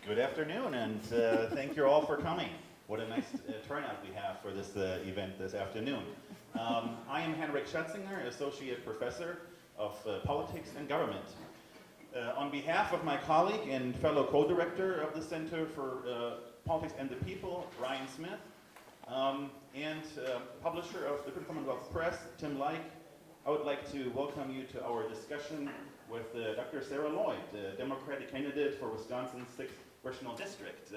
Good afternoon, and thank you all for coming. What a nice turnout we have for this event this afternoon. I am Henrik Schatzinger, Associate Professor of Politics and Government. On behalf of my colleague and fellow co-director of the Center for Politics and the People, Ryan Smith, and publisher of the Critical Commonwealth Press, Tim Leik, I would like to welcome you to our discussion with Dr. Sarah Lloyd, Democratic candidate for Wisconsin's 6th Congressional District.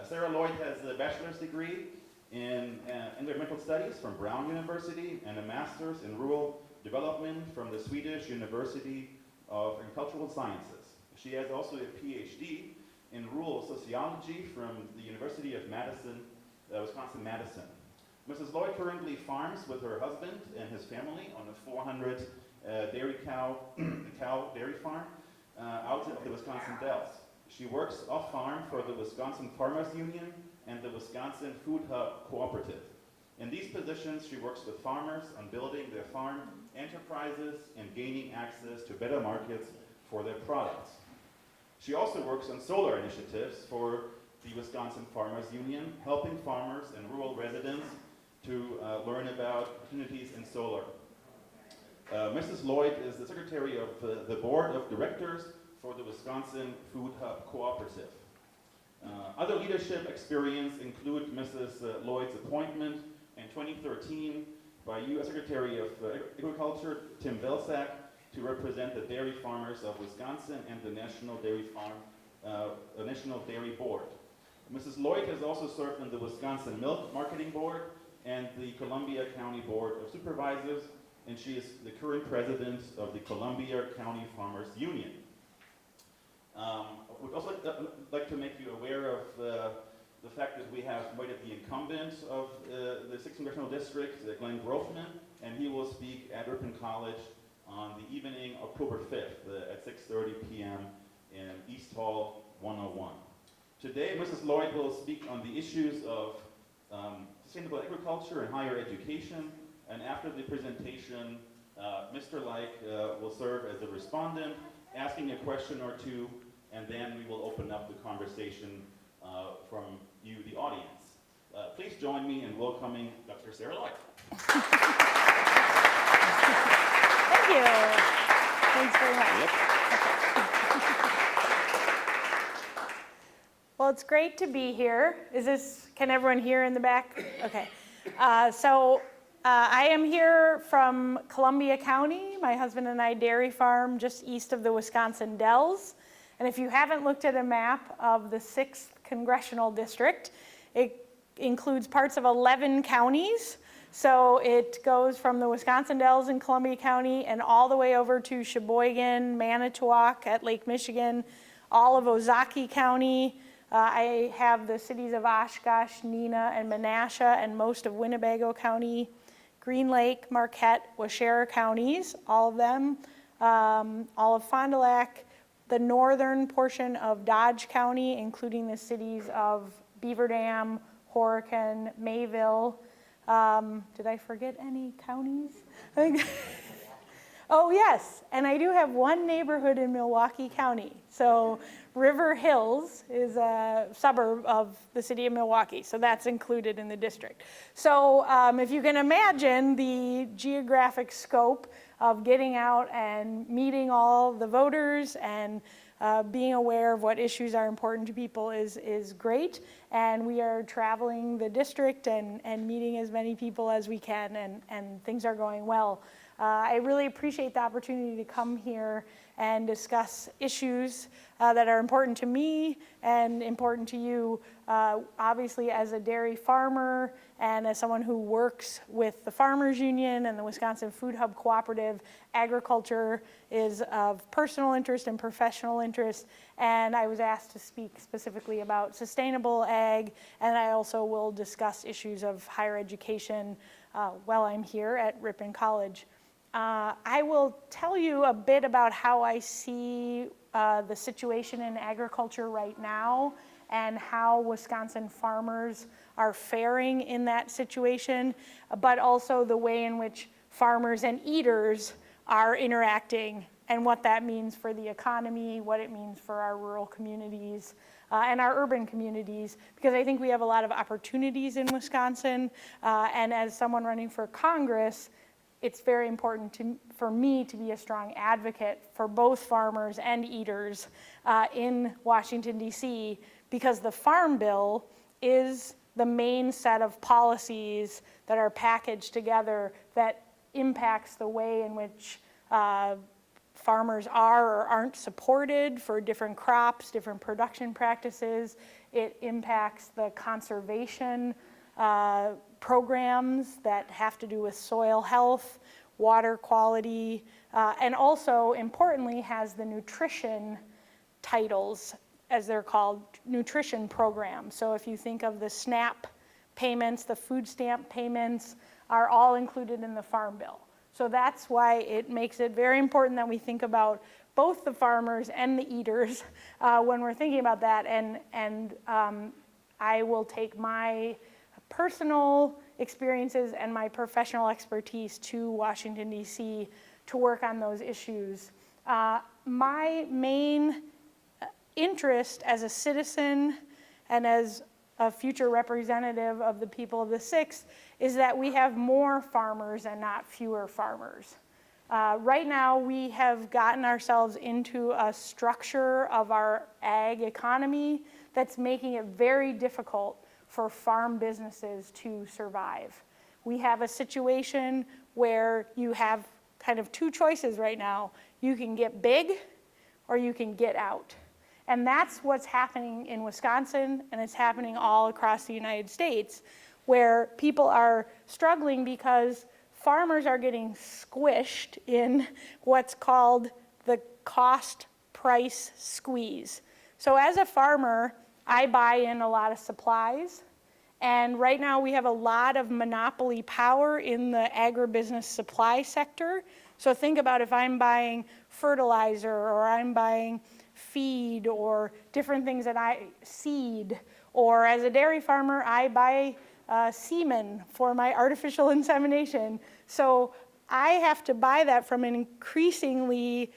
Sarah Lloyd has a bachelor's degree in environmental studies from Brown University and a master's in rural development from the Swedish University of Agricultural Sciences. She has also a PhD in rural sociology from the University of Madison, Wisconsin-Madison. Mrs. Lloyd currently farms with her husband and his family on a 400 cow dairy farm out of the Wisconsin Dells. She works off-farm for the Wisconsin Farmers Union and the Wisconsin Food Hub Cooperative. In these positions, she works with farmers on building their farm enterprises and gaining access to better markets for their products. She also works on solar initiatives for the Wisconsin Farmers Union, helping farmers and rural residents to learn about opportunities in solar. Mrs. Lloyd is the secretary of the board of directors for the Wisconsin Food Hub Cooperative. Other leadership experience include Mrs. Lloyd's appointment in 2013 by U.S. Secretary of Agriculture Tim Vilsack to represent the dairy farmers of Wisconsin and the National Dairy Board. Mrs. Lloyd has also served on the Wisconsin Milk Marketing Board and the Columbia County Board of Supervisors, and she is the current president of the Columbia County Farmers Union. I would also like to make you aware of the fact that we have invited the incumbent of the 6th Congressional District, Glenn Grofman, and he will speak at Ripon College on the evening, October 5th at 6:30 p.m. in East Hall 101. Today, Mrs. Lloyd will speak on the issues of sustainable agriculture and higher education, and after the presentation, Mr. Leik will serve as a respondent, asking a question or two, and then we will open up the conversation from you, the audience. Please join me in welcoming Dr. Sarah Lloyd. Thank you. Thanks very much. Yep. Well, it's great to be here. Can everyone hear in the back? Okay. I am here from Columbia County. My husband and I dairy farm just east of the Wisconsin Dells. And if you haven't looked at a map of the 6th Congressional District, it includes parts of 11 counties. So it goes from the Wisconsin Dells in Columbia County and all the way over to Sheboygan, Manitowoc at Lake Michigan, all of Ozaukee County. I have the cities of Oshkosh, Neenah, and Menasha, and most of Winnebago County, Green Lake, Marquette, Waushara counties, all of them, all of Fond du Lac, the northern portion of Dodge County, including the cities of Beaver Dam, Horicon, Mayville. Did I forget any counties? Oh yes, and I do have one neighborhood in Milwaukee County. So River Hills is a suburb of the city of Milwaukee, so that's included in the district. So if you can imagine the geographic scope of getting out and meeting all the voters and being aware of what issues are important to people is great. And we are traveling the district and meeting as many people as we can, and things are going well. I really appreciate the opportunity to come here and discuss issues that are important to me and important to you. Obviously, as a dairy farmer and as someone who works with the Farmers Union and the Wisconsin Food Hub Cooperative, agriculture is of personal interest and professional interest. And I was asked to speak specifically about sustainable ag, and I also will discuss issues of higher education while I'm here at Ripon College. I will tell you a bit about how I see the situation in agriculture right now and how Wisconsin farmers are faring in that situation, but also the way in which farmers and eaters are interacting and what that means for the economy, what it means for our rural communities, and our urban communities, because I think we have a lot of opportunities in Wisconsin, and as someone running for Congress, it's very important for me to be a strong advocate for both farmers and eaters in Washington, D.C., because the Farm Bill is the main set of policies that are packaged together that impacts the way in which farmers are or aren't supported for different crops, different production practices. It impacts the conservation programs that have to do with soil health, water quality, and also, importantly, has the nutrition titles, as they're called, nutrition programs. So if you think of the SNAP payments, the food stamp payments are all included in the Farm Bill. So that's why it makes it very important that we think about both the farmers and the eaters when we're thinking about that. And I will take my personal experiences and my professional expertise to Washington, D.C. to work on those issues. My main interest as a citizen and as a future representative of the people of the 6th is that we have more farmers and not fewer farmers. Right now, we have gotten ourselves into a structure of our ag economy that's making it very difficult for farm businesses to survive. We have a situation where you have kind of two choices right now. You can get big or you can get out. And that's what's happening in Wisconsin, and it's happening all across the United States, where people are struggling because farmers are getting squished in what's called the cost price squeeze. So as a farmer, I buy in a lot of supplies, and right now we have a lot of monopoly power in the agribusiness supply sector. So think about if I'm buying fertilizer or I'm buying feed or different things that seed, or as a dairy farmer, I buy semen for my artificial insemination. So I have to buy that from an increasingly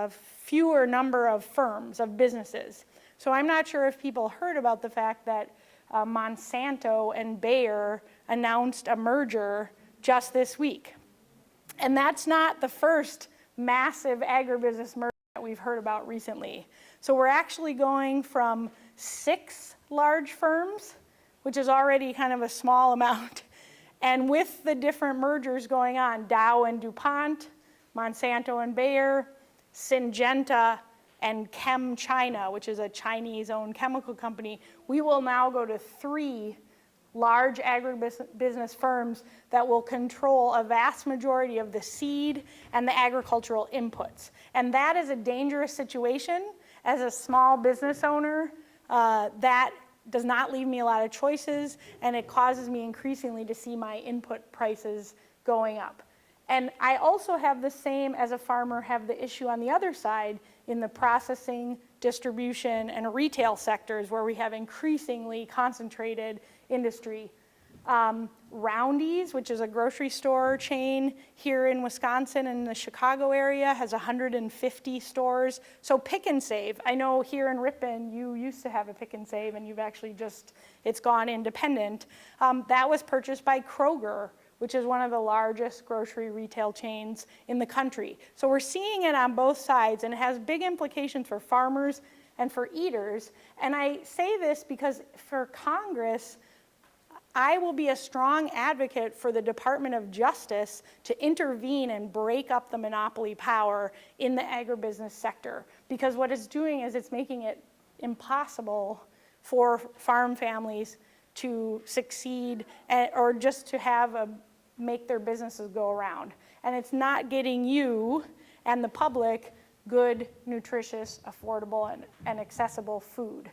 fewer number of firms, of businesses. So I'm not sure if people heard about the fact that Monsanto and Bayer announced a merger just this week. And that's not the first massive agribusiness merger that we've heard about recently. So we're actually going from 6 large firms, which is already kind of a small amount, and with the different mergers going on, Dow and DuPont, Monsanto and Bayer, Syngenta, and ChemChina, which is a Chinese-owned chemical company, we will now go to 3 large agribusiness firms that will control a vast majority of the seed and the agricultural inputs. And that is a dangerous situation. As a small business owner, that does not leave me a lot of choices, and it causes me increasingly to see my input prices going up. And I also have the same, as a farmer, have the issue on the other side in the processing, distribution, and retail sectors where we have increasingly concentrated industry. Roundy's, which is a grocery store chain here in Wisconsin and the Chicago area, has 150 stores. So Pick and Save, I know here in Ripon, you used to have a Pick and Save and you've actually it's gone independent. That was purchased by Kroger, which is one of the largest grocery retail chains in the country. So we're seeing it on both sides, and it has big implications for farmers and for eaters. And I say this because for Congress, I will be a strong advocate for the Department of Justice to intervene and break up the monopoly power in the agribusiness sector. Because what it's doing is it's making it impossible for farm families to succeed or just to make their businesses go around. And it's not getting you and the public good, nutritious, affordable, and accessible food.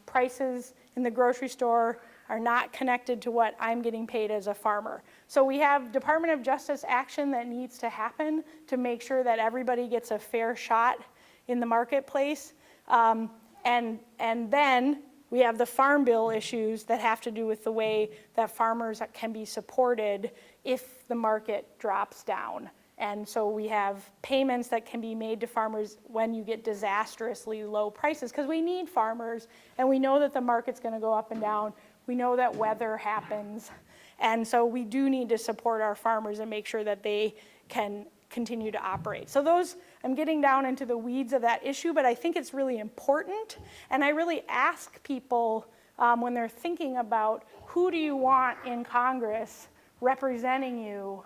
Prices in the grocery store are not connected to what I'm getting paid as a farmer. So we have Department of Justice action that needs to happen to make sure that everybody gets a fair shot in the marketplace. And then we have the Farm Bill issues that have to do with the way that farmers can be supported if the market drops down. And so we have payments that can be made to farmers when you get disastrously low prices, because we need farmers, and we know that the market's going to go up and down. We know that weather happens. And so we do need to support our farmers and make sure that they can continue to operate. So those, I'm getting down into the weeds of that issue, but I think it's really important. And I really ask people when they're thinking about who do you want in Congress representing you,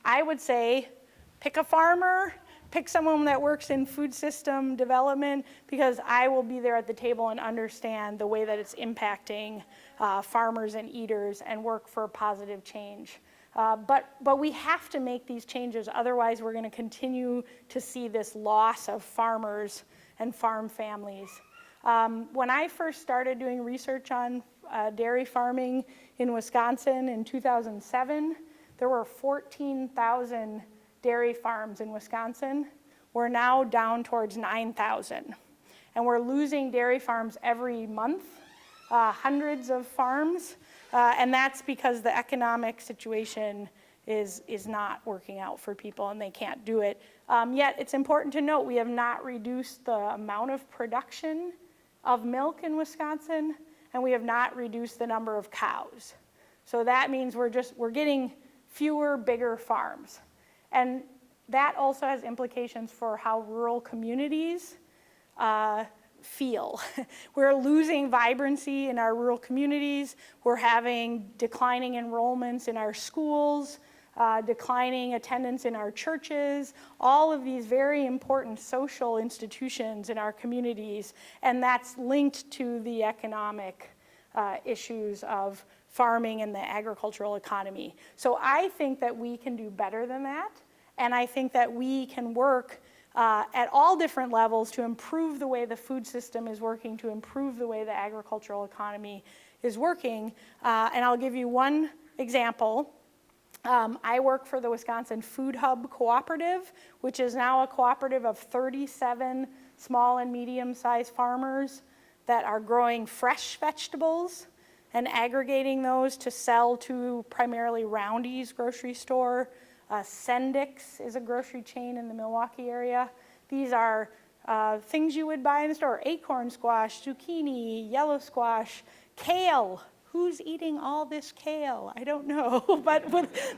I would say pick a farmer, pick someone that works in food system development, because I will be there at the table and understand the way that it's impacting farmers and eaters and work for positive change. But we have to make these changes, otherwise we're going to continue to see this loss of farmers and farm families. When I first started doing research on dairy farming in Wisconsin in 2007, there were 14,000 dairy farms in Wisconsin. We're now down towards 9,000. And we're losing dairy farms every month, hundreds of farms. And that's because the economic situation is not working out for people and they can't do it. Yet it's important to note we have not reduced the amount of production of milk in Wisconsin, and we have not reduced the number of cows. So that means we're getting fewer, bigger farms. And that also has implications for how rural communities feel. We're losing vibrancy in our rural communities. We're having declining enrollments in our schools, declining attendance in our churches, all of these very important social institutions in our communities, and that's linked to the economic issues of farming and the agricultural economy. So I think that we can do better than that, and I think that we can work at all different levels to improve the way the food system is working, to improve the way the agricultural economy is working. And I'll give you one example. I work for the Wisconsin Food Hub Cooperative, which is now a cooperative of 37 small and medium-sized farmers that are growing fresh vegetables and aggregating those to sell to primarily Roundy's grocery store. Sendik's is a grocery chain in the Milwaukee area. These are things you would buy in the store: acorn squash, zucchini, yellow squash, kale. Who's eating all this kale? I don't know, but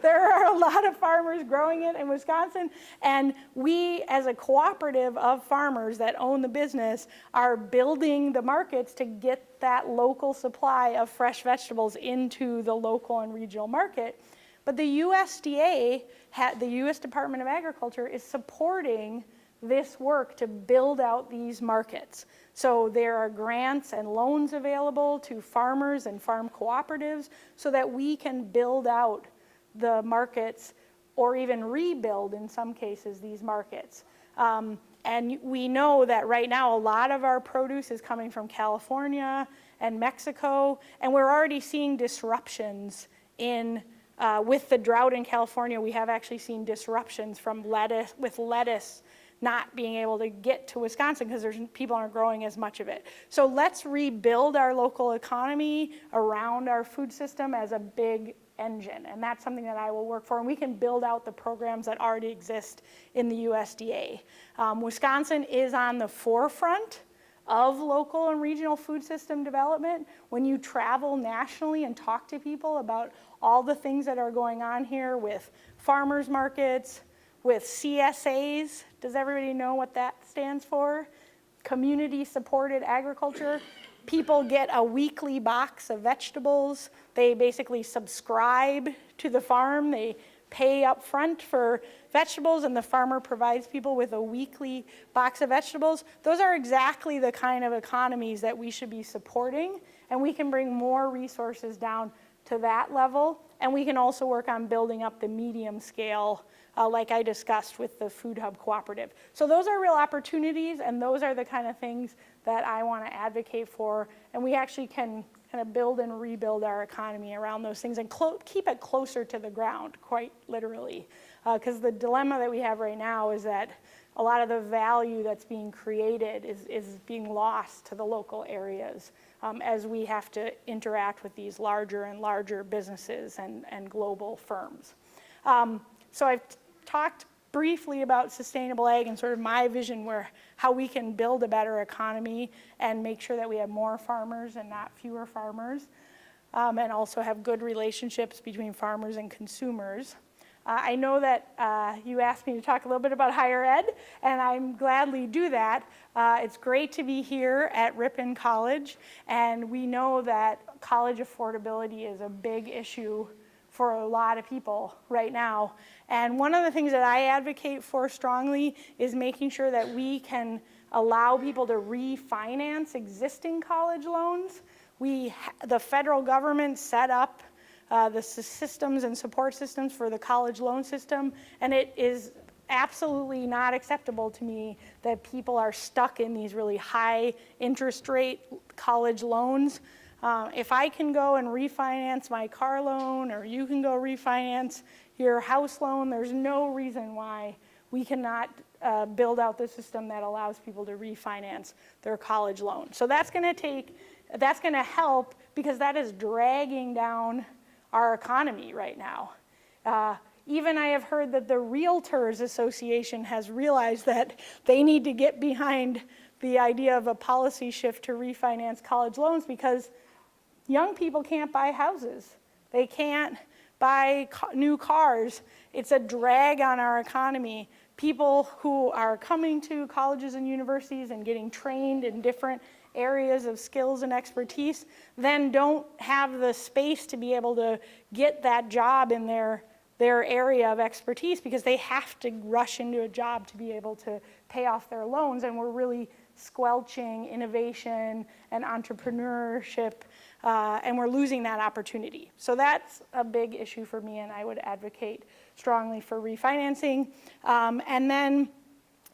there are a lot of farmers growing it in Wisconsin, and we, as a cooperative of farmers that own the business, are building the markets to get that local supply of fresh vegetables into the local and regional market. But the USDA, the U.S. Department of Agriculture, is supporting this work to build out these markets. So there are grants and loans available to farmers and farm cooperatives so that we can build out the markets, or even rebuild, in some cases, these markets. And we know that right now a lot of our produce is coming from California and Mexico, and we're already seeing disruptions in with the drought in California. We have actually seen disruptions from lettuce not being able to get to Wisconsin because people aren't growing as much of it. So let's rebuild our local economy around our food system as a big engine, and that's something that I will work for, and we can build out the programs that already exist in the USDA. Wisconsin is on the forefront of local and regional food system development. When you travel nationally and talk to people about all the things that are going on here with farmers markets, with CSAs, does everybody know what that stands for? Community supported agriculture. People get a weekly box of vegetables. They basically subscribe to the farm. They pay up front for vegetables, and the farmer provides people with a weekly box of vegetables. Those are exactly the kind of economies that we should be supporting, and we can bring more resources down to that level, and we can also work on building up the medium scale, like I discussed with the Food Hub Cooperative. So those are real opportunities, and those are the kind of things that I want to advocate for, and we actually can kind of build and rebuild our economy around those things and keep it closer to the ground, quite literally. Because the dilemma that we have right now is that a lot of the value that's being created is being lost to the local areas as we have to interact with these larger and larger businesses and global firms. So I've talked briefly about sustainable ag and sort of my vision where how we can build a better economy and make sure that we have more farmers and not fewer farmers, and also have good relationships between farmers and consumers. I know that you asked me to talk a little bit about higher ed, and I'm gladly do that. It's great to be here at Ripon College, and we know that college affordability is a big issue for a lot of people right now. And one of the things that I advocate for strongly is making sure that we can allow people to refinance existing college loans. The federal government set up the systems and support systems for the college loan system, and it is absolutely not acceptable to me that people are stuck in these really high interest rate college loans. If I can go and refinance my car loan, or you can go refinance your house loan, there's no reason why we cannot build out the system that allows people to refinance their college loan. So that's going to help, because that is dragging down our economy right now. Even I have heard that the Realtors Association has realized that they need to get behind the idea of a policy shift to refinance college loans, because young people can't buy houses. They can't buy new cars. It's a drag on our economy. People who are coming to colleges and universities and getting trained in different areas of skills and expertise then don't have the space to be able to get that job in their area of expertise, because they have to rush into a job to be able to pay off their loans, and we're really squelching innovation and entrepreneurship, and we're losing that opportunity. So that's a big issue for me, and I would advocate strongly for refinancing. And then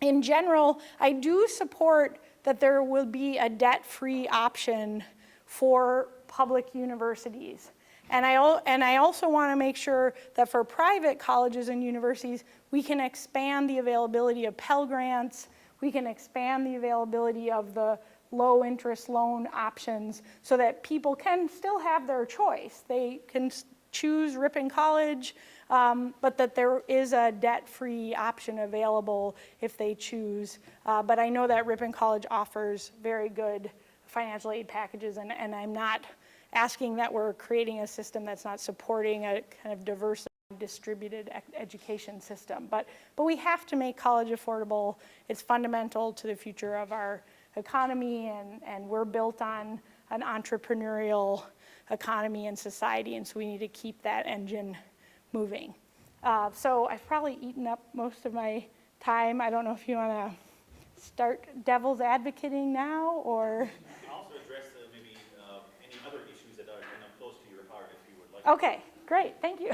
in general, I do support that there will be a debt-free option for public universities. And I also want to make sure that for private colleges and universities, we can expand the availability of Pell Grants, we can expand the availability of the low interest loan options, so that people can still have their choice. They can choose Ripon College, but that there is a debt-free option available if they choose. But I know that Ripon College offers very good financial aid packages, and I'm not asking that we're creating a system that's not supporting a kind of diverse, distributed education system. But we have to make college affordable. It's fundamental to the future of our economy, and we're built on an entrepreneurial economy and society, and so we need to keep that engine moving. So I've probably eaten up most of my time. I don't know if you want to start devil's advocating now, or... You can also address maybe any other issues that are kind of close to your heart, if you would like. Okay, great, thank you.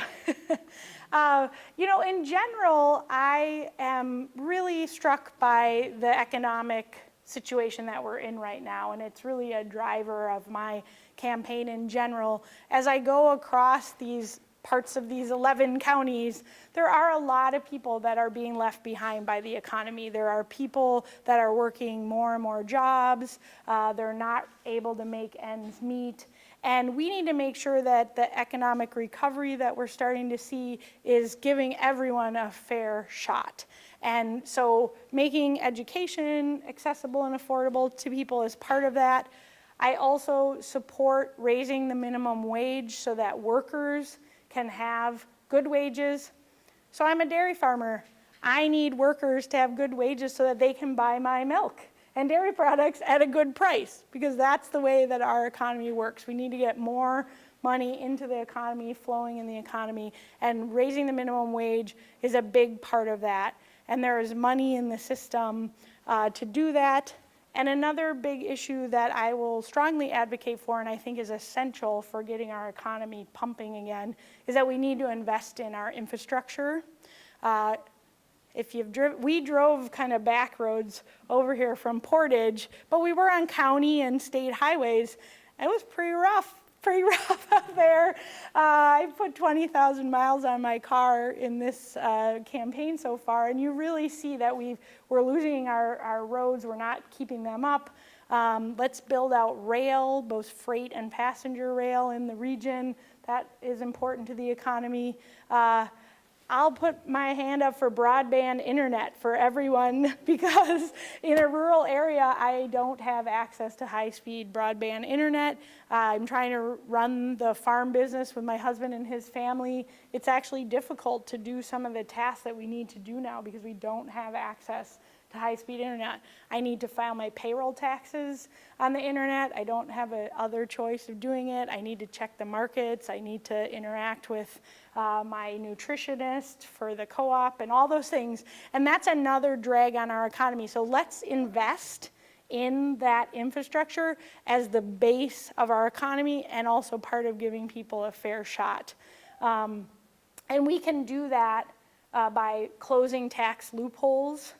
You know, in general, I am really struck by the economic situation that we're in right now, and it's really a driver of my campaign in general. As I go across these parts of these 11 counties, there are a lot of people that are being left behind by the economy. There are people that are working more and more jobs. They're not able to make ends meet. And we need to make sure that the economic recovery that we're starting to see is giving everyone a fair shot. And so making education accessible and affordable to people is part of that. I also support raising the minimum wage so that workers can have good wages. So I'm a dairy farmer. I need workers to have good wages so that they can buy my milk and dairy products at a good price, because that's the way that our economy works. We need to get more money into the economy, flowing in the economy, and raising the minimum wage is a big part of that. And there is money in the system to do that. And another big issue that I will strongly advocate for, and I think is essential for getting our economy pumping again, is that we need to invest in our infrastructure. We drove kind of back roads over here from Portage, but we were on county and state highways. It was pretty rough out there. I put 20,000 miles on my car in this campaign so far, and you really see that we're losing our roads, we're not keeping them up. Let's build out rail, both freight and passenger rail in the region. That is important to the economy. I'll put my hand up for broadband internet for everyone because in a rural area, I don't have access to high-speed broadband internet. I'm trying to run the farm business with my husband and his family. It's actually difficult to do some of the tasks that we need to do now because we don't have access to high-speed internet. I need to file my payroll taxes on the internet. I don't have a other choice of doing it. I need to check the markets. I need to interact with my nutritionist for the co-op and all those things. And that's another drag on our economy. So let's invest in that infrastructure as the base of our economy and also part of giving people a fair shot. And we can do that by closing tax loopholes.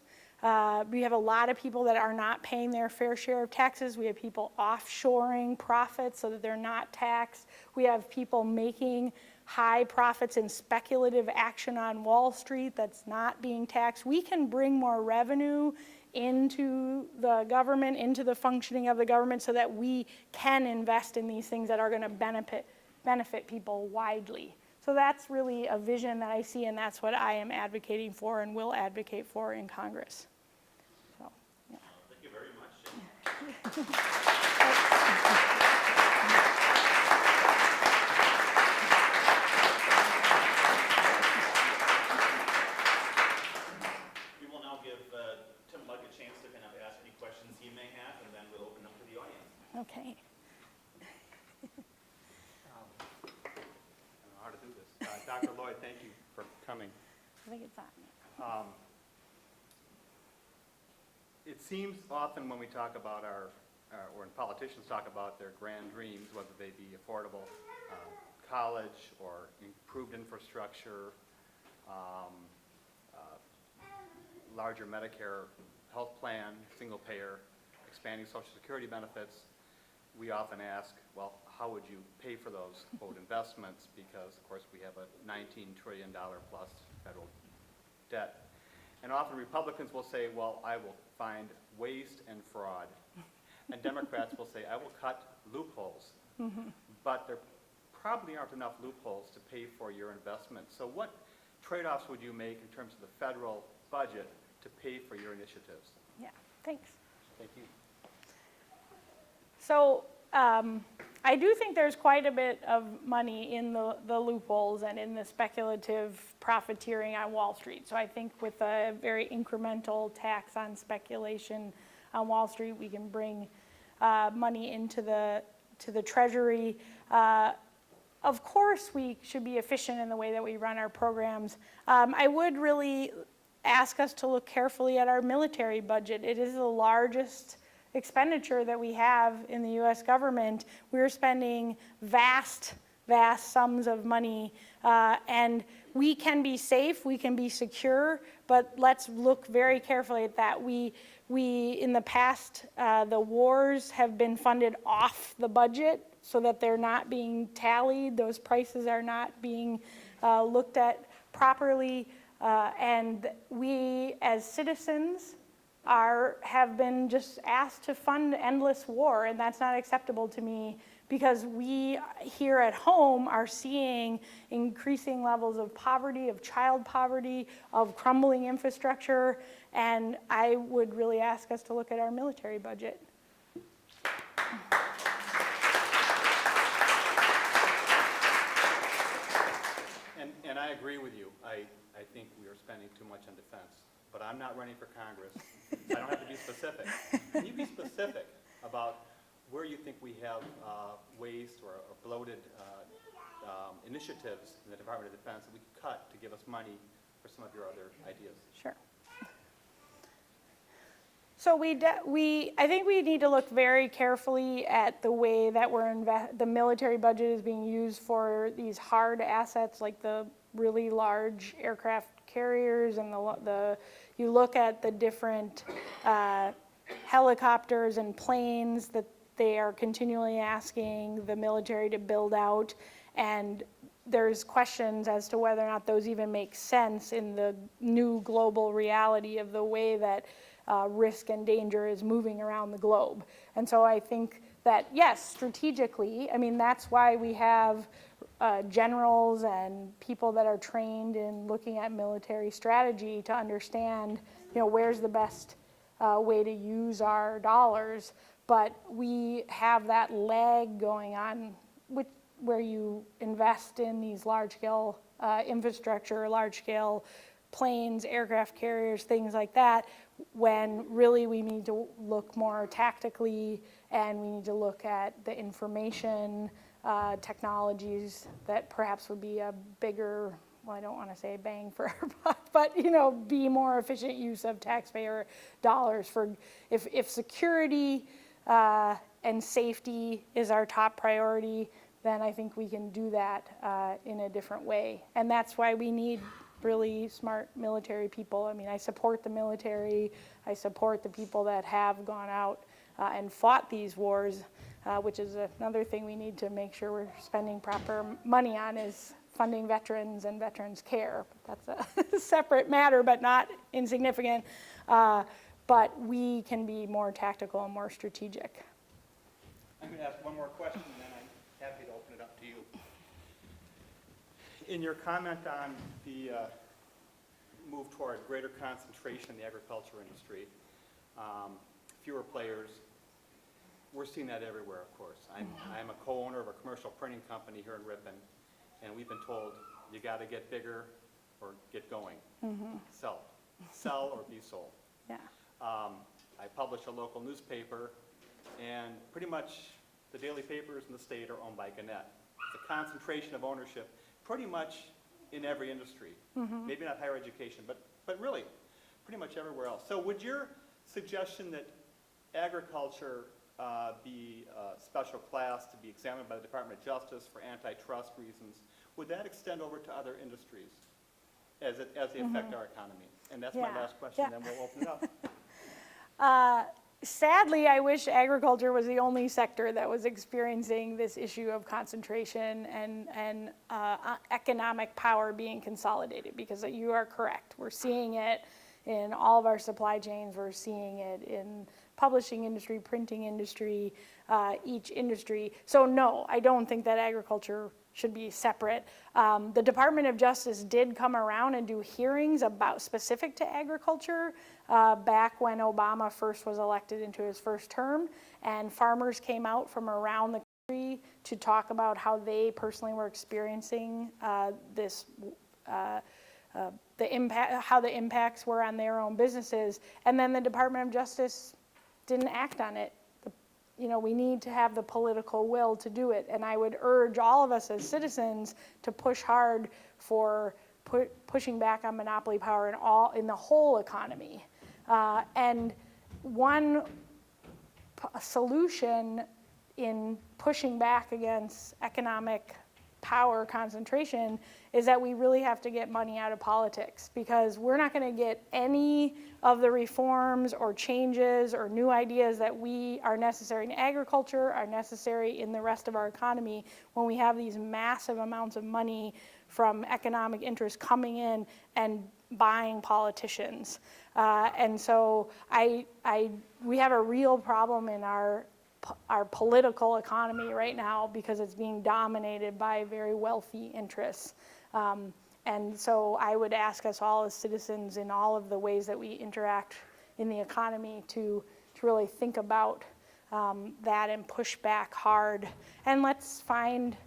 We have a lot of people that are not paying their fair share of taxes. We have people offshoring profits so that they're not taxed. We have people making high profits in speculative action on Wall Street that's not being taxed. We can bring more revenue into the government, into the functioning of the government so that we can invest in these things that are going to benefit people widely. So that's really a vision that I see, and that's what I am advocating for and will advocate for in Congress. So, yeah. Thank you very much. We will now give Tim Luck a chance to kind of ask any questions he may have, and then we'll open up to the audience. Okay. How to do this. Dr. Lloyd, thank you for coming. I think it's on. It seems often when we talk about or when politicians talk about their grand dreams, whether they be affordable college or improved infrastructure, larger Medicare health plan, single payer, expanding Social Security benefits, we often ask, well, how would you pay for those, quote, investments? Because, of course, we have a $19 trillion plus federal debt. And often Republicans will say, well, I will find waste and fraud. And Democrats will say, I will cut loopholes. Mm-hmm. But there probably aren't enough loopholes to pay for your investment. So what trade-offs would you make in terms of the federal budget to pay for your initiatives? Yeah, thanks. Thank you. So I do think there's quite a bit of money in the loopholes and in the speculative profiteering on Wall Street. So I think with a very incremental tax on speculation on Wall Street, we can bring money into the Treasury. Of course, we should be efficient in the way that we run our programs. I would really ask us to look carefully at our military budget. It is the largest expenditure that we have in the U.S. government. We're spending vast sums of money, and we can be safe, we can be secure, but let's look very carefully at that. We in the past, the wars have been funded off the budget so that they're not being tallied, those prices are not being looked at properly, and we as citizens have been just asked to fund endless war, and that's not acceptable to me because we here at home are seeing increasing levels of poverty, of child poverty, of crumbling infrastructure, and I would really ask us to look at our military budget. And I agree with you. I think we are spending too much on defense. But I'm not running for Congress. I don't have to be specific. Can you be specific about where you think we have waste or bloated initiatives in the Department of Defense that we could cut to give us money for some of your other ideas? Sure. So I think we need to look very carefully at the way that the military budget is being used for these hard assets like the really large aircraft carriers and you look at the different helicopters and planes that they are continually asking the military to build out, and there's questions as to whether or not those even make sense in the new global reality of the way that risk and danger is moving around the globe. And so I think that, yes, strategically, I mean, that's why we have generals and people that are trained in looking at military strategy to understand, where's the best way to use our dollars. But we have that lag going on, where you invest in these large-scale infrastructure, large-scale planes, aircraft carriers, things like that, when really we need to look more tactically, and we need to look at the information technologies that perhaps would be a bigger, well, I don't want to say bang for our buck, but be more efficient use of taxpayer dollars. For if security and safety is our top priority, then I think we can do that in a different way. And that's why we need really smart military people. I mean, I support the military. I support the people that have gone out and fought these wars, which is another thing we need to make sure we're spending proper money on, is funding veterans and veterans care. That's a separate matter, but not insignificant. But we can be more tactical and more strategic. I'm going to ask one more question, and then I'm happy to open it up to you. In your comment on the move toward greater concentration in the agriculture industry, fewer players, we're seeing that everywhere, of course. I'm a co-owner of a commercial printing company here in Ripon, and we've been told you got to get bigger or get going. Sell or be sold. Yeah. I publish a local newspaper, and pretty much the daily papers in the state are owned by Gannett. It's a concentration of ownership pretty much in every industry. Maybe not higher education, but really pretty much everywhere else. So would your suggestion that agriculture be a special class to be examined by the Department of Justice for antitrust reasons, would that extend over to other industries as they affect our economy? And that's my last question, then we'll open it up. Sadly, I wish agriculture was the only sector that was experiencing this issue of concentration and economic power being consolidated, because you are correct. We're seeing it in all of our supply chains. We're seeing it in publishing industry, printing industry, each industry. So no, I don't think that agriculture should be separate. The Department of Justice did come around and do hearings about specific to agriculture back when Obama first was elected into his first term, and farmers came out from around the country to talk about how they personally were experiencing this, the impact, how the impacts were on their own businesses, and then the Department of Justice didn't act on it. We need to have the political will to do it, and I would urge all of us as citizens to push hard for pushing back on monopoly power in the whole economy. And one solution in pushing back against economic power concentration is that we really have to get money out of politics, because we're not going to get any of the reforms or changes or new ideas that are necessary in agriculture, are necessary in the rest of our economy, when we have these massive amounts of money from economic interests coming in and buying politicians. And so we have a real problem in our political economy right now, because it's being dominated by very wealthy interests. And so I would ask us all as citizens, in all of the ways that we interact in the economy, to really think about that and push back hard. And let's find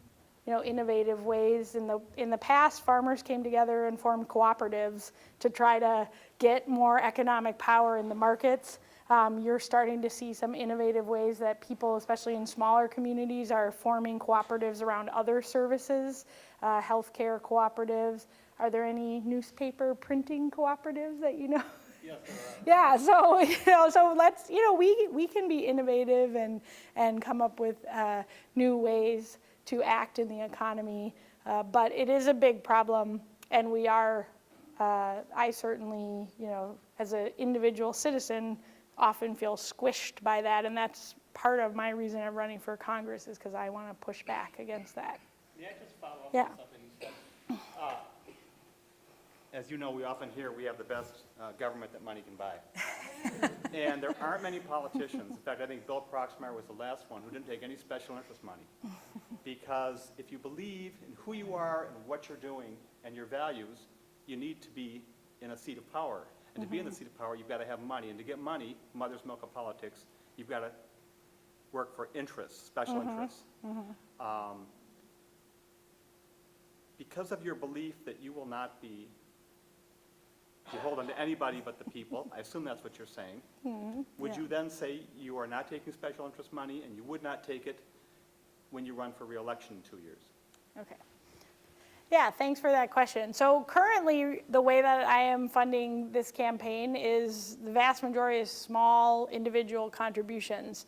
innovative ways. In the past, farmers came together and formed cooperatives to try to get more economic power in the markets. You're starting to see some innovative ways that people, especially in smaller communities, are forming cooperatives around other services, healthcare cooperatives. Are there any newspaper printing cooperatives that you know? Yes, there are. Yeah, so let's, we can be innovative and come up with new ways to act in the economy, but it is a big problem, and we are, I certainly, as an individual citizen, often feel squished by that, and that's part of my reason of running for Congress, is because I want to push back against that. May I just follow up Yeah. on something you said? As you know, we often hear we have the best government that money can buy. And there aren't many politicians. In fact, I think Bill Proxmire was the last one who didn't take any special interest money. Because if you believe in who you are and what you're doing and your values, you need to be in a seat of power. And to be in the seat of power, you've got to have money. And to get money, mother's milk of politics, you've got to work for interests, special interests. Because of your belief that you will not be beholden to anybody but the people, I assume that's what you're saying, would you then say you are not taking special interest money and you would not take it when you run for re-election in 2 years? Okay. Yeah, thanks for that question. So currently, the way that I am funding this campaign is the vast majority is small individual contributions.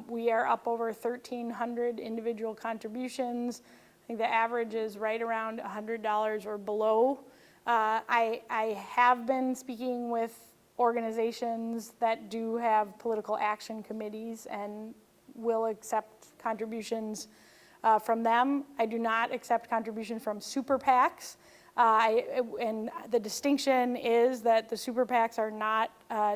We are up over 1,300 individual contributions. I think the average is right around $100 or below. I have been speaking with organizations that do have political action committees and will accept contributions from them. I do not accept contributions from super PACs. And the distinction is that the super PACs are not,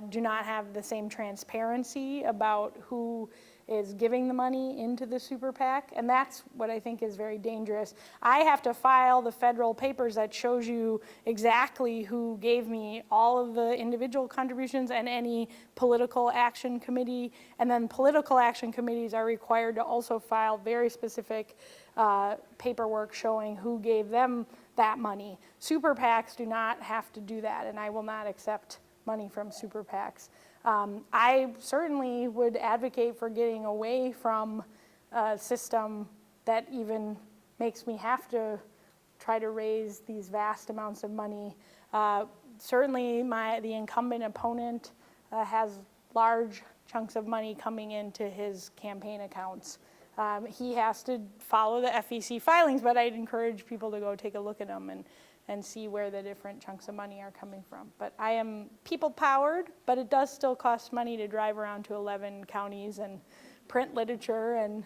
do not have the same transparency about who is giving the money into the super PAC, and that's what I think is very dangerous. I have to file the federal papers that shows you exactly who gave me all of the individual contributions and any political action committee, and then political action committees are required to also file very specific paperwork showing who gave them that money. Super PACs do not have to do that, and I will not accept money from super PACs. I certainly would advocate for getting away from a system that even makes me have to try to raise these vast amounts of money. Certainly the incumbent opponent has large chunks of money coming into his campaign accounts. He has to follow the FEC filings, but I'd encourage people to go take a look at them and see where the different chunks of money are coming from. But I am people-powered, but it does still cost money to drive around to 11 counties and print literature and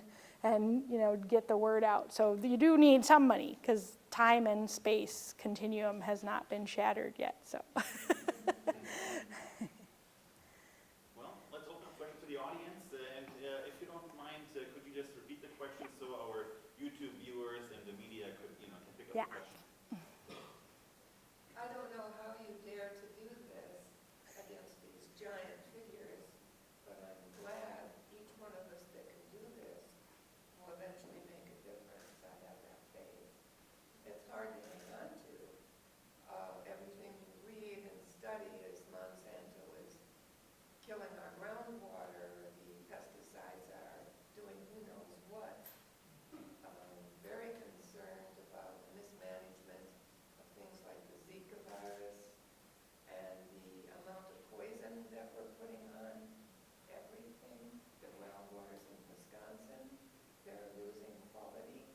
you know, get the word out. So you do need some money, because time and space continuum has not been shattered yet. So. Well, let's open up questions to the audience, and if you don't mind, could you just repeat the question so our YouTube viewers and the media could, you know, can pick up the question? I don't know how you dare to do this against these giant figures, but I'm glad each one of us that can do this will eventually make a difference. I have that faith. It's hard to hang on to. Everything you read and study is Monsanto is killing our groundwater, the pesticides are doing who knows what. Very concerned about mismanagement of things like the Zika virus and the amount of poison that we're putting on everything. The well waters in Wisconsin, they're losing quality.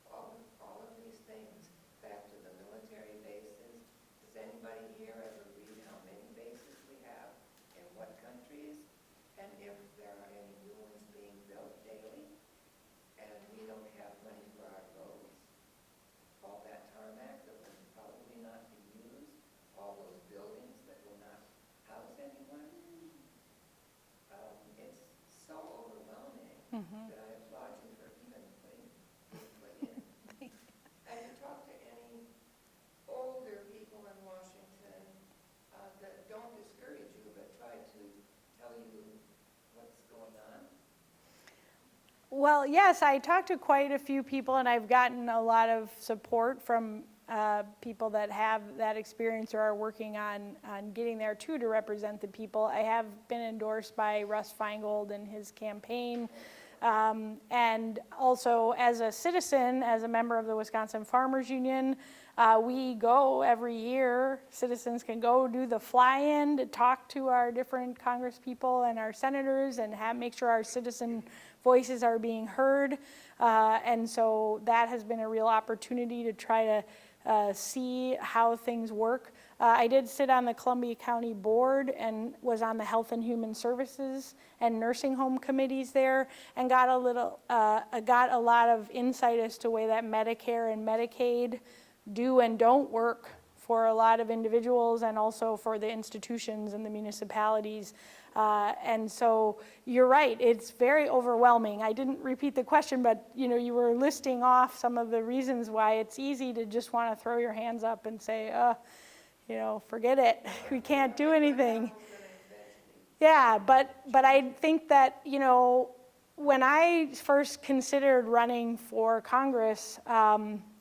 All of these things. Back to the military bases. Does anybody here ever read how many bases we have in what countries? And if there are any new ones being built daily? And we don't have money for our roads. All that tarmac that will probably not be used, all those buildings that will not house anyone. It's so overwhelming that I applaud you for even putting input in. Have you talked to any older people in Washington that don't discourage you but try to tell you what's going on? Well, yes, I talked to quite a few people, and I've gotten a lot of support from people that have that experience or are working on getting there too to represent the people. I have been endorsed by Russ Feingold in his campaign. And also as a citizen, as a member of the Wisconsin Farmers Union, we go every year, citizens can go do the fly-in to talk to our different congresspeople and our senators and make sure our citizen voices are being heard. And so that has been a real opportunity to try to see how things work. I did sit on the Columbia County Board and was on the Health and Human Services and nursing home committees there, and got a lot of insight as to the way that Medicare and Medicaid do and don't work for a lot of individuals and also for the institutions and the municipalities. And so you're right, it's very overwhelming. I didn't repeat the question, but you were listing off some of the reasons why it's easy to just want to throw your hands up and say, forget it, we can't do anything. Yeah, but I think that, when I first considered running for Congress,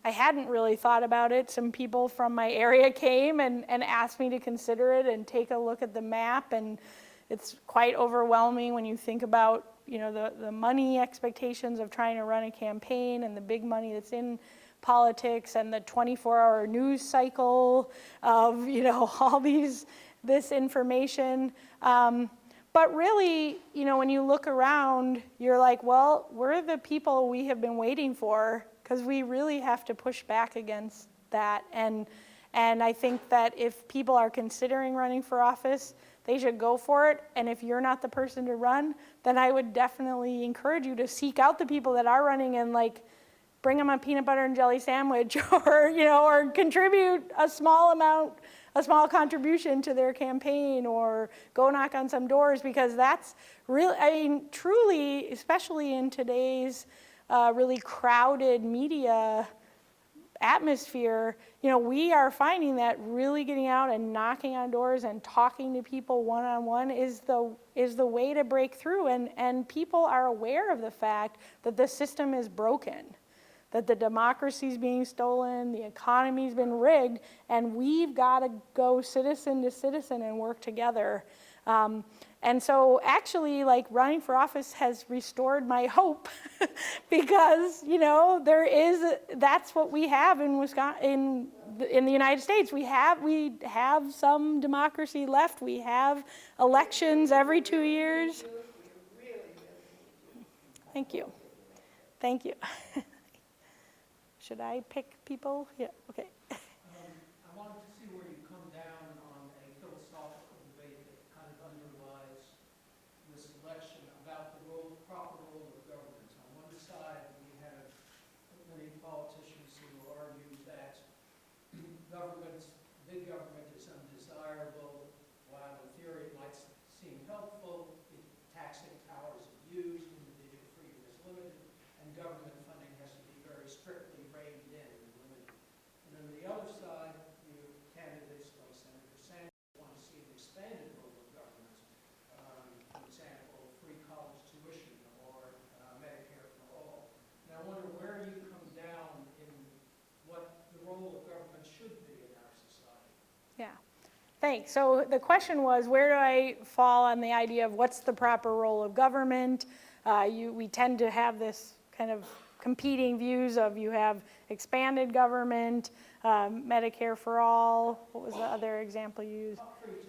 I hadn't really thought about it. Some people from my area came and asked me to consider it and take a look at the map, and it's quite overwhelming when you think about, the money expectations of trying to run a campaign and the big money that's in politics and the 24-hour news cycle of, all this information. But really, when you look around, you're like, well, we're the people we have been waiting for, because we really have to push back against that. And I think that if people are considering running for office, they should go for it. And if you're not the person to run, then I would definitely encourage you to seek out the people that are running and bring them a peanut butter and jelly sandwich, or contribute a small contribution to their campaign, or go knock on some doors, because that's really, truly, especially in today's really crowded media atmosphere, we are finding that really getting out and knocking on doors and talking to people one-on-one is the way to break through. And people are aware of the fact that the system is broken, that the democracy's being stolen, the economy's been rigged, and we've got to go citizen to citizen and work together. And so actually, running for office has restored my hope because, that's what we have in Wisconsin, in the United States. We have some democracy left. We have elections every 2 years. Thank you. Thank you. Should I pick people? Yeah, okay. I wanted to see where you come down on a philosophical debate that kind of underlies this election about the proper role of government. On one side, we have many politicians who argue that big government is undesirable, while in theory it might seem helpful. Taxing powers abused, individual freedom is limited, and government funding has to be very strictly reined in and limited. And on the other side, you have candidates like Senator Sanders who want to see an expanded role of government. For example, free college tuition or Medicare for all. And I wonder where you come down in what the role of government should be in our society. Yeah. Thanks. So the question was, where do I fall on the idea of what's the proper role of government? We tend to have this kind of competing views of, you have expanded government, Medicare for all, what was the other example you used?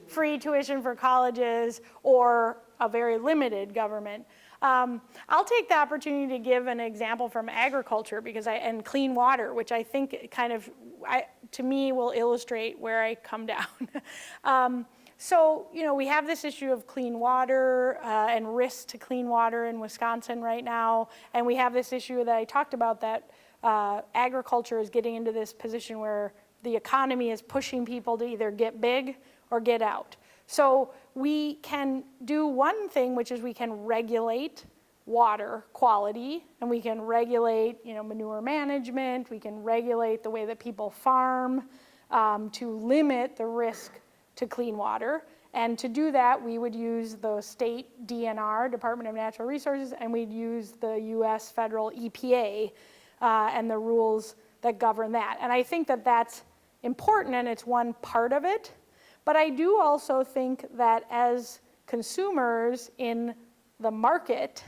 Free tuition for colleges, or a very limited government. I'll take the opportunity to give an example from agriculture and clean water, which I think to me will illustrate where I come down. So, we have this issue of clean water and risks to clean water in Wisconsin right now. And we have this issue that I talked about, that agriculture is getting into this position where the economy is pushing people to either get big or get out. So we can do one thing, which is we can regulate water quality, and we can regulate, manure management. We can regulate the way that people farm to limit the risk to clean water. And to do that, we would use the state DNR, Department of Natural Resources, and we'd use the US federal EPA and the rules that govern that. And I think that that's important, and it's one part of it. But I do also think that as consumers in the market,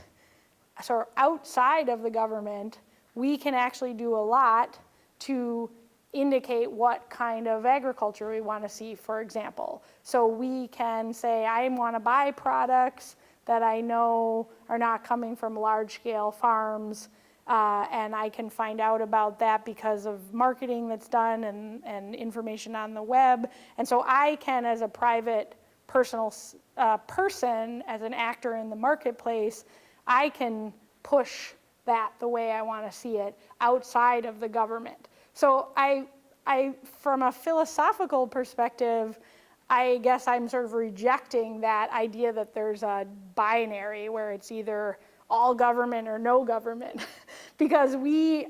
so outside of the government, we can actually do a lot to indicate what kind of agriculture we want to see, for example. So we can say, I want to buy products that I know are not coming from large-scale farms, and I can find out about that because of marketing that's done and information on the web. And so I can, as a private personal person, as an actor in the marketplace, I can push that the way I want to see it outside of the government. So I from a philosophical perspective, I guess I'm sort of rejecting that idea that there's a binary where it's either all government or no government, because we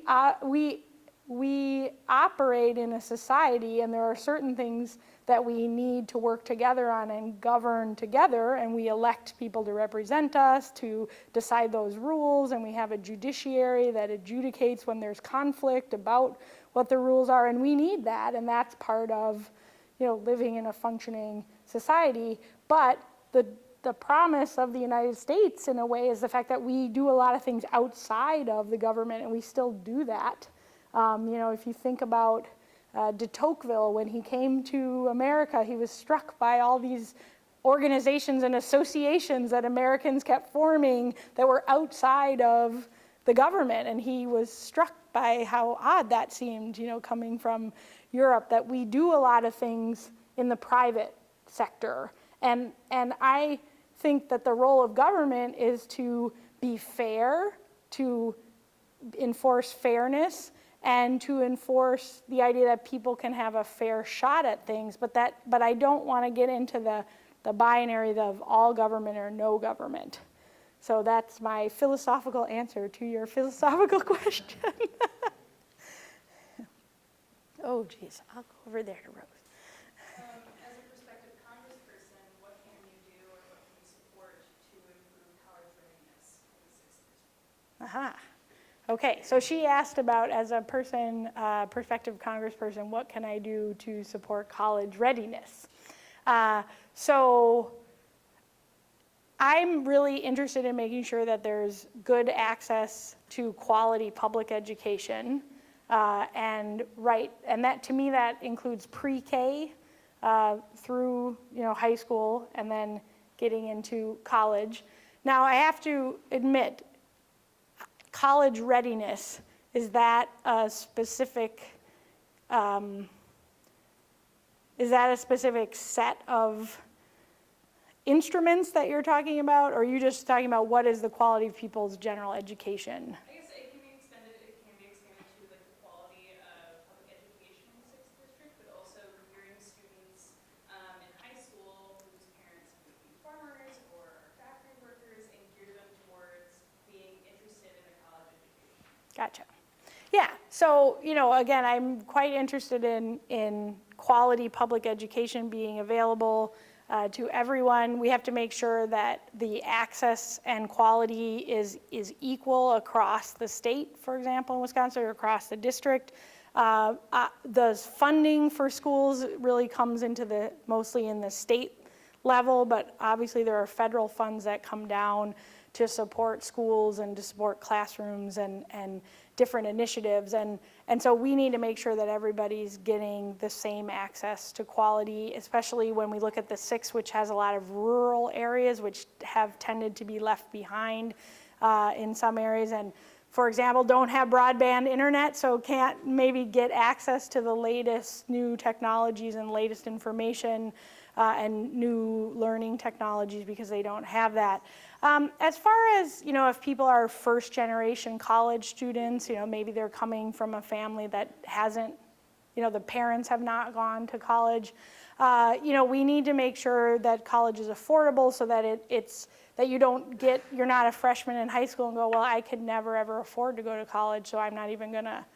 operate in a society, and there are certain things that we need to work together on and govern together, and we elect people to represent us, to decide those rules, and we have a judiciary that adjudicates when there's conflict about what the rules are, and we need that, and that's part of, you know, living in a functioning society. But the promise of the United States, in a way, is the fact that we do a lot of things outside of the government, and we still do that. You know, if you think about de Tocqueville, when he came to America, he was struck by all these organizations and associations that Americans kept forming that were outside of the government, and he was struck by how odd that seemed, you know, coming from Europe, that we do a lot of things in the private sector. And I think that the role of government is to be fair, to enforce fairness, and to enforce the idea that people can have a fair shot at things, but I don't want to get into the binary of all government or no government. So that's my philosophical answer to your philosophical question. Oh, geez, I'll go over there to Rose. As a prospective congressperson, what can you do or what can you support to improve college readiness in the 6th District? Aha. Okay, so she asked about, as a person, prospective congressperson, what can I do to support college readiness? So I'm really interested in making sure that there's good access to quality public education, and that, to me, that includes pre-K through, you know, high school and then getting into college. Now, I have to admit, college readiness, is that a specific set of instruments that you're talking about, or are you just talking about what is the quality of people's general education? I guess it can be expanded to like the quality of public education in the 6th District, but also gearing students in high school whose parents may be farmers or factory workers and gear them towards being interested in a college education. Gotcha. Yeah, so, you know, again, I'm quite interested in quality public education being available to everyone. We have to make sure that the access and quality is equal across the state, for example, in Wisconsin, or across the district. The funding for schools really comes into mostly in the state level, but obviously there are federal funds that come down to support schools and to support classrooms and different initiatives. And so we need to make sure that everybody's getting the same access to quality, especially when we look at the 6th, which has a lot of rural areas which have tended to be left behind in some areas. And for example, don't have broadband internet, so can't maybe get access to the latest new technologies and latest information and new learning technologies because they don't have that. As far as, you know, if people are first generation college students, you know, maybe they're coming from a family that hasn't, you know, the parents have not gone to college, you know, we need to make sure that college is affordable so that that you're not a freshman in high school and go, well, I could never ever afford to go to college, so I'm not even gonna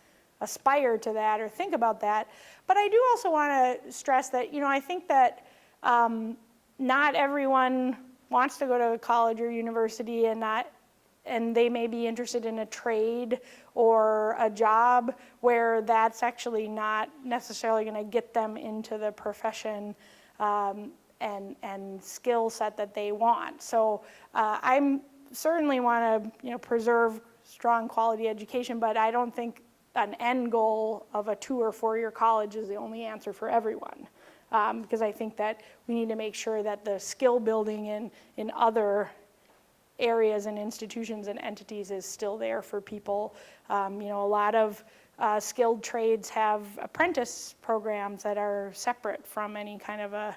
aspire to that or think about that. But I do also want to stress that, you know, I think that not everyone wants to go to college or university, and they may be interested in a trade or a job where that's actually not necessarily going to get them into the profession and skill set that they want. So I certainly want to, you know, preserve strong quality education, but I don't think an end goal of a 2 or 4 year college is the only answer for everyone. Because I think that we need to make sure that the skill building in other areas and institutions and entities is still there for people. You know, a lot of skilled trades have apprentice programs that are separate from any kind of a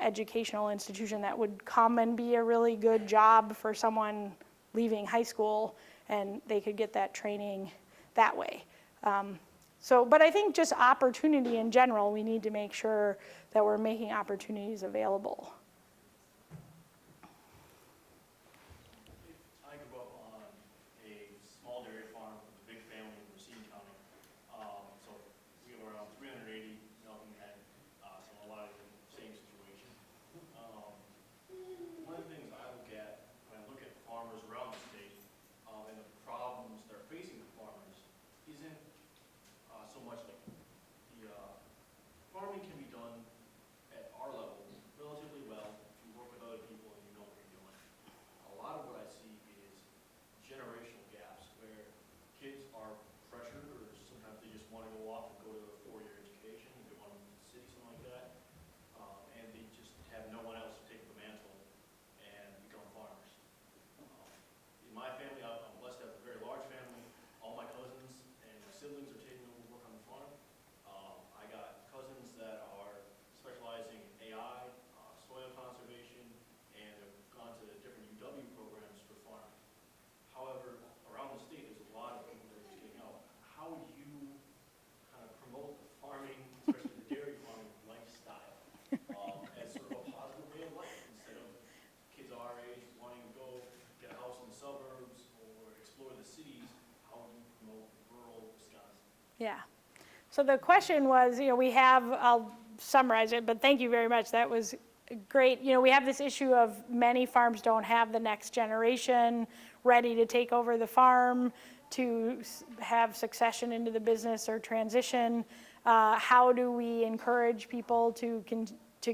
educational institution that would come and be a really good job for someone leaving high school, and they could get that training that way. So, but I think just opportunity in general, we need to make sure that we're making opportunities available. I grew up on a small dairy farm with a big family in Ripon County. So we have around 380 milking head, so a lot of the same situation. One of the things I look at when I look at farmers around the state and the problems they're facing the farmers isn't so much like the farming can be done at our level relatively well if you work with other people and you know what you're doing. A lot of what I see is generational gaps where kids are pressured or sometimes they just want to go off and go to a four-year education, they want to move to the city, something like that, and they just have no one else to take the mantle and become farmers. In my family, I'm blessed to have a very large family. All my cousins and my siblings are taking over work on the farm. I got cousins that are specializing in AI, soil conservation, and have gone to different UW programs for farming. However, around the state, there's a lot of people that are just getting out. How would you kind of promote the farming, especially the dairy farming lifestyle, as sort of a positive way of life instead of kids our age wanting to go get a house in the suburbs or explore the cities? How would you promote rural Wisconsin? Yeah. So the question was, we have, I'll summarize it, but thank you very much. That was great. We have this issue of many farms don't have the next generation ready to take over the farm, to have succession into the business or transition. How do we encourage people to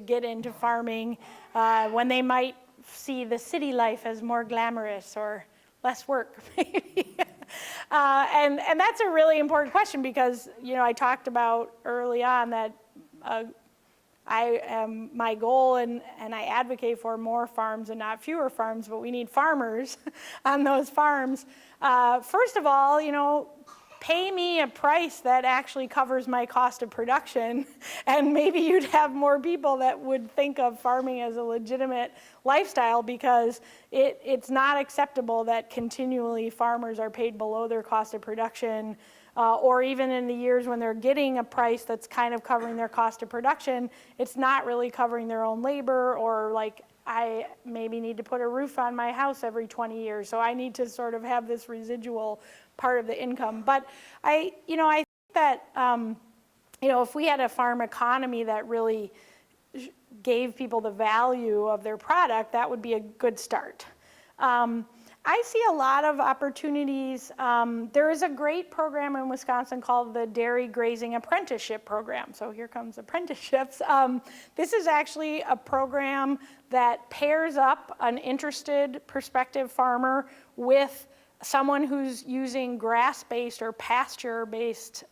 get into farming when they might see the city life as more glamorous or less work, maybe? And that's a really important question because, I talked about early on that my goal and I advocate for more farms and not fewer farms, but we need farmers on those farms. First of all, pay me a price that actually covers my cost of production, and maybe you'd have more people that would think of farming as a legitimate lifestyle, because it's not acceptable that continually farmers are paid below their cost of production, or even in the years when they're getting a price that's kind of covering their cost of production, it's not really covering their own labor, or like, I maybe need to put a roof on my house every 20 years, so I need to sort of have this residual part of the income. But I think that, if we had a farm economy that really gave people the value of their product, that would be a good start. I see a lot of opportunities. There is a great program in Wisconsin called the Dairy Grazing Apprenticeship Program. So here comes apprenticeships. This is actually a program that pairs up an interested prospective farmer with someone who's using grass-based or pasture-based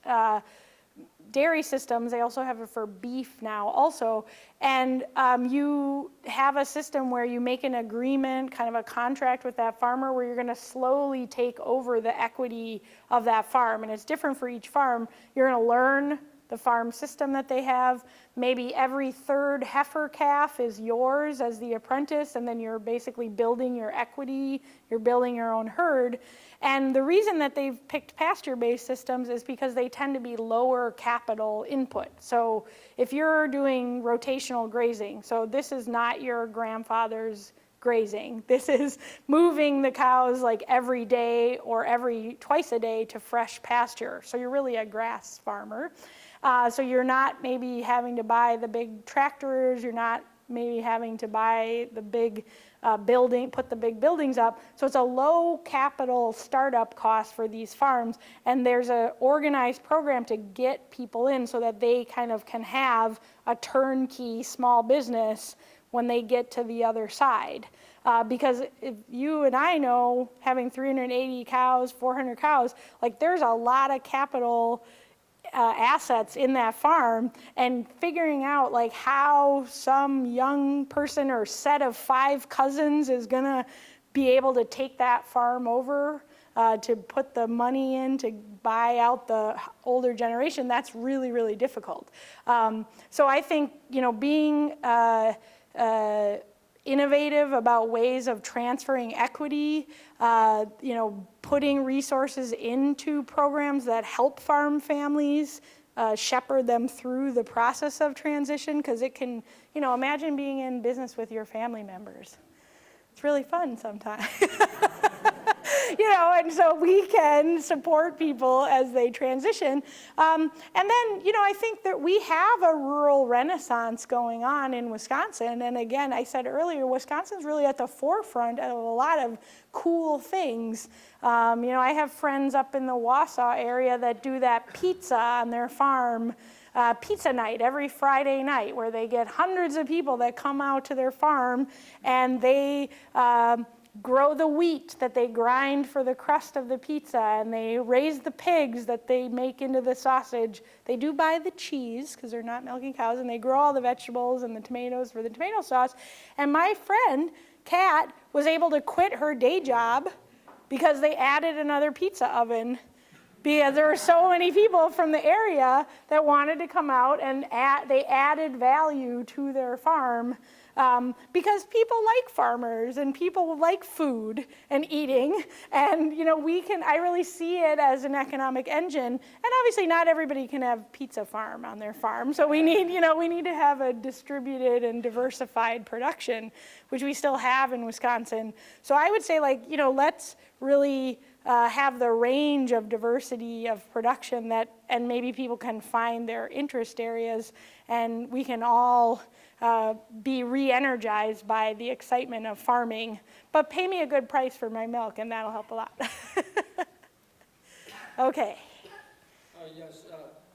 dairy systems. They also have it for beef now also. And you have a system where you make an agreement, kind of a contract with that farmer, where you're going to slowly take over the equity of that farm. And it's different for each farm. You're going to learn the farm system that they have. Maybe every third heifer calf is yours as the apprentice, and then you're basically building your equity, you're building your own herd. And the reason that they've picked pasture-based systems is because they tend to be lower capital input. So if you're doing rotational grazing, so this is not your grandfather's grazing. This is moving the cows like every day or twice a day to fresh pasture. So you're really a grass farmer. So you're not maybe having to buy the big tractors, you're not maybe having to buy the big put the big buildings up. So it's a low capital startup cost for these farms, and there's an organized program to get people in so that they kind of can have a turnkey small business when they get to the other side. Because if you and I know, having 380 cows, 400 cows, like there's a lot of capital assets in that farm, and figuring out like how some young person or set of 5 cousins is gonna be able to take that farm over, to put the money in to buy out the older generation, that's really, really difficult. So I think, being innovative about ways of transferring equity, putting resources into programs that help farm families, shepherd them through the process of transition, because it can, imagine being in business with your family members. It's really fun sometimes. And so we can support people as they transition. And then, I think that we have a rural renaissance going on in Wisconsin. And again, I said earlier, Wisconsin's really at the forefront of a lot of cool things. I have friends up in the Wausau area that do that pizza on their farm, pizza night every Friday night, where they get hundreds of people that come out to their farm, and they grow the wheat that they grind for the crust of the pizza, and they raise the pigs that they make into the sausage. They do buy the cheese because they're not milking cows, and they grow all the vegetables and the tomatoes for the tomato sauce. And my friend, Kat, was able to quit her day job because they added another pizza oven, because there were so many people from the area that wanted to come out, and they added value to their farm. Because people like farmers and people like food and eating, and I really see it as an economic engine. And obviously not everybody can have pizza farm on their farm, so we need to have a distributed and diversified production, which we still have in Wisconsin. So I would say, let's really have the range of diversity of production and maybe people can find their interest areas, and we can all be re-energized by the excitement of farming. But pay me a good price for my milk, and that'll help a lot. Okay. Yes,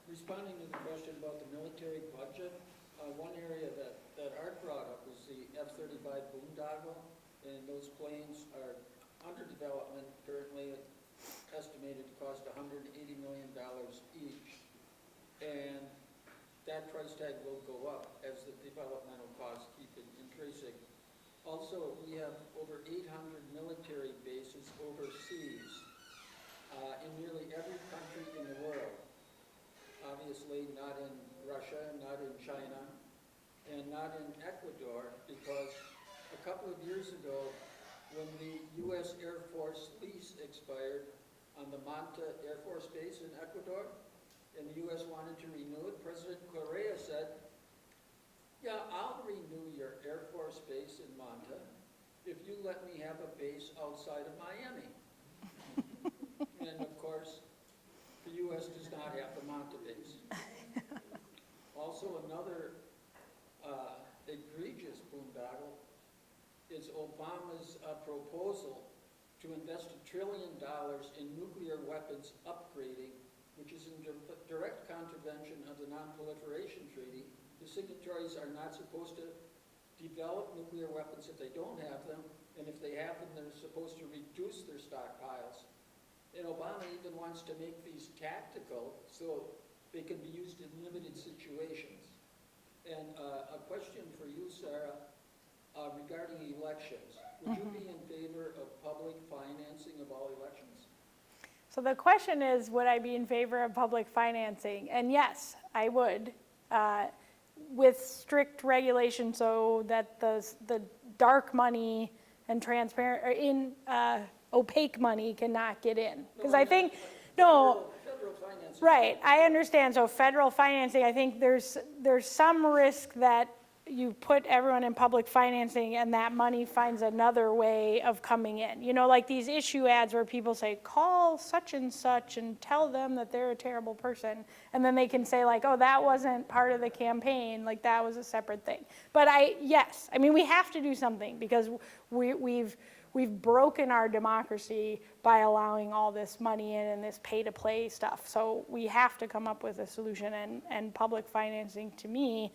responding to the question about the military budget, one area that Art brought up was the F-35 boondoggle, and those planes are under development, currently estimated to cost $180 million each. And that price tag will go up as the developmental costs keep increasing. Also, we have over 800 military bases overseas in nearly every country in the world. Obviously not in Russia, not in China, and not in Ecuador, because a couple of years ago, when the U.S. Air Force lease expired on the Manta Air Force Base in Ecuador, and the U.S. wanted to renew it, President Correa said, yeah, I'll renew your Air Force Base in Manta if you let me have a base outside of Miami. And of course, the U.S. does not have the Manta base. Also, another egregious boondoggle is Obama's proposal to invest $1 trillion in nuclear weapons upgrading, which is in direct contravention of the Non-Proliferation Treaty. The signatories are not supposed to develop nuclear weapons if they don't have them, and if they have them, they're supposed to reduce their stockpiles. And Obama even wants to make these tactical so they can be used in limited situations. And a question for you, Sarah, regarding elections. Would you be in favor of public financing of all elections? So the question is, would I be in favor of public financing? And yes, I would, with strict regulation so that the dark money and transparent, or opaque money cannot get in. Because I think, federal financing. Right, I understand. So federal financing, I think there's some risk that you put everyone in public financing and that money finds another way of coming in. Like these issue ads where people say, call such and tell them that they're a terrible person. And then they can say like, oh, that wasn't part of the campaign. Like that was a separate thing. But yes, we have to do something because we've broken our democracy by allowing all this money in and this pay-to-play stuff. So we have to come up with a solution, and public financing to me,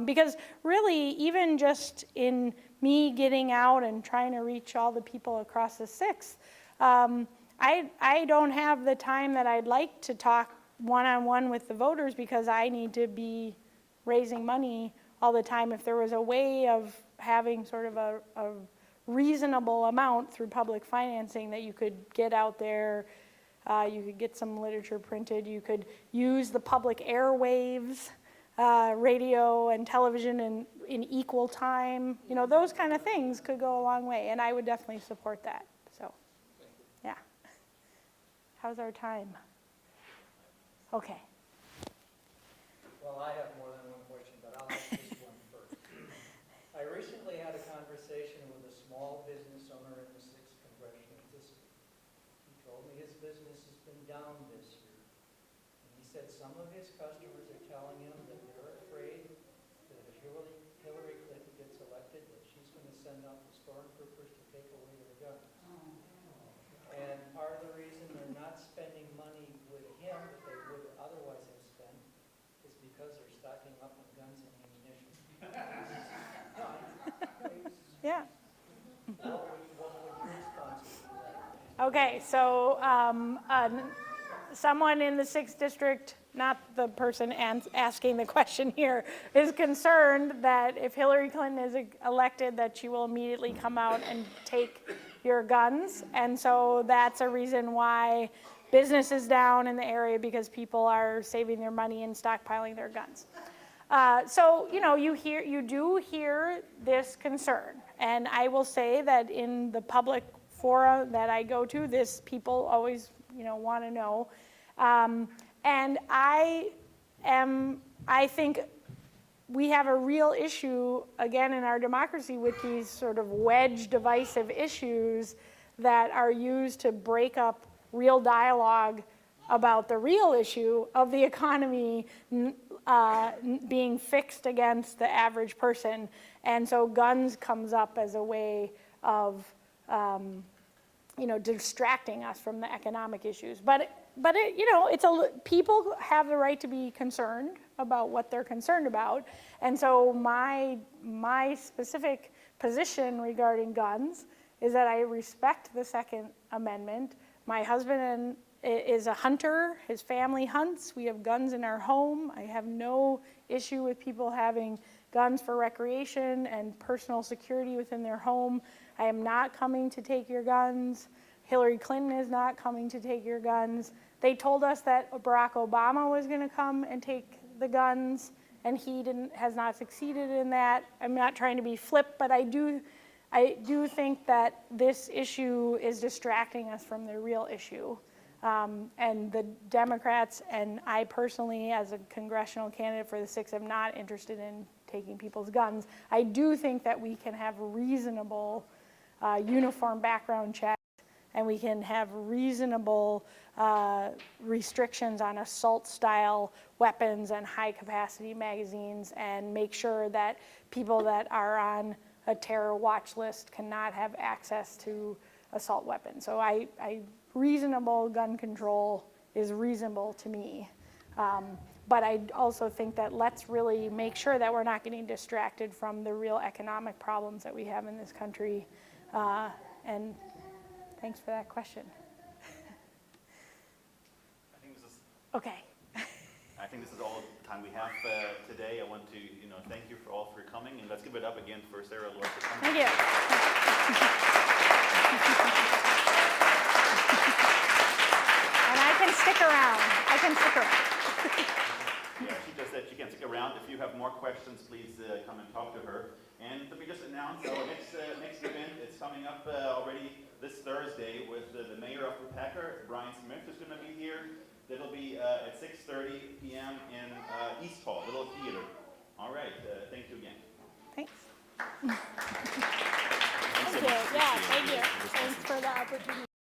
because really even just in me getting out and trying to reach all the people across the 6th, I don't have the time that I'd like to talk one-on-one with the voters because I need to be raising money all the time. If there was a way of having sort of a reasonable amount through public financing that you could get out there, you could get some literature printed, you could use the public airwaves radio and television in equal time. You know, those kind of things could go a long way, and I would definitely support that. So, yeah. How's our time? Okay. Well, I have more than one question, but I'll ask this one first. I recently had a conversation with a small business owner in the 6th Congressional District. He told me his business has been down this year. And he said some of his customers are telling him that they're afraid that if Hillary Clinton gets elected, that she's going to send out the stormtroopers to take away their guns. And part of the reason they're not spending money with him that they would otherwise have spent is because they're stocking up on guns and ammunition. Yeah. What would your response be to that? Okay, so someone in the 6th District, not the person asking the question here, is concerned that if Hillary Clinton is elected, that she will immediately come out and take your guns. And so that's a reason why business is down in the area, because people are saving their money and stockpiling their guns. So, you know, you do hear this concern. And I will say that in the public fora that I go to, people always, you know, want to know. And I think we have a real issue, again, in our democracy with these sort of wedge divisive issues that are used to break up real dialogue about the real issue of the economy being fixed against the average person. And so guns comes up as a way of, you know, distracting us from the economic issues. But it, you know, people have the right to be concerned about what they're concerned about. And so my specific position regarding guns is that I respect the Second Amendment. My husband is a hunter. His family hunts. We have guns in our home. I have no issue with people having guns for recreation and personal security within their home. I am not coming to take your guns. Hillary Clinton is not coming to take your guns. They told us that Barack Obama was going to come and take the guns, and he has not succeeded in that. I'm not trying to be flip, but I do think that this issue is distracting us from the real issue. And the Democrats and I personally, as a congressional candidate for the 6th, am not interested in taking people's guns. I do think that we can have reasonable uniform background checks, and we can have reasonable restrictions on assault-style weapons and high-capacity magazines, and make sure that people that are on a terror watch list cannot have access to assault weapons. So reasonable gun control is reasonable to me. But I also think that let's really make sure that we're not getting distracted from the real economic problems that we have in this country. And thanks for that question. Okay. I think this is all the time we have today. I want to, thank you all for coming, and let's give it up again for Sarah Lloyd for coming. Thank you. And I can stick around. Yeah, she just said she can stick around. If you have more questions, please come and talk to her. And let me just announce our next event. It's coming up already this Thursday with the mayor of Ripon, Brian Smith, is going to be here. That'll be at 6:30 p.m. in East Hall, Little Theater. All right, thank you again. Thanks. Thanks so Thank you. much. Yeah, thank you. Thanks for the opportunity.